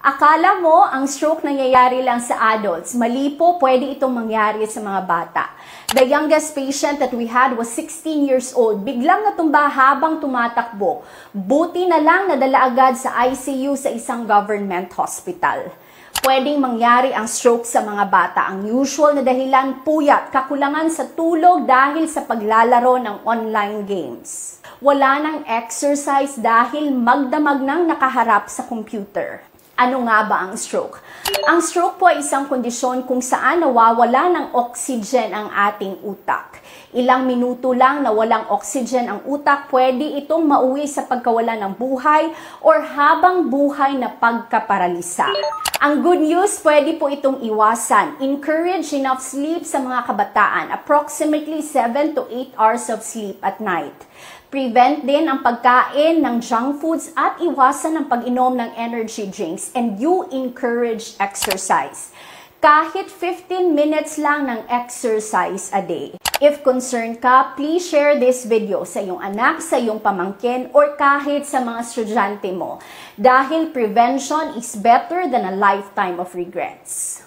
Akala mo ang stroke nangyayari lang sa adults. Mali po, pwede itong mangyari sa mga bata. The youngest patient that we had was 16 years old. Biglang natumba habang tumatakbo. Buti na lang nadala agad sa ICU sa isang government hospital. Pwedeng mangyari ang stroke sa mga bata. Ang usual na dahilan, puyat, kakulangan sa tulog dahil sa paglalaro ng online games. Wala nang exercise dahil magdamag nang nakaharap sa computer. Ano nga ba ang stroke? Ang stroke po ay isang kondisyon kung saan nawawala ng oxygen ang ating utak. Ilang minuto lang na walang oxygen ang utak, pwede itong mauwi sa pagkawala ng buhay or habang buhay na pagkaparalisa. Ang good news, pwede po itong iwasan. Encourage enough sleep sa mga kabataan, approximately 7 to 8 hours of sleep at night. Prevent din ang pagkain ng junk foods at iwasan ang pag-inom ng energy drinks, and you encourage exercise. Kahit 15 minutes lang ng exercise a day. If concerned ka, please share this video sa iyong anak, sa iyong pamangkin, or kahit sa mga estudyante mo. Dahil prevention is better than a lifetime of regrets.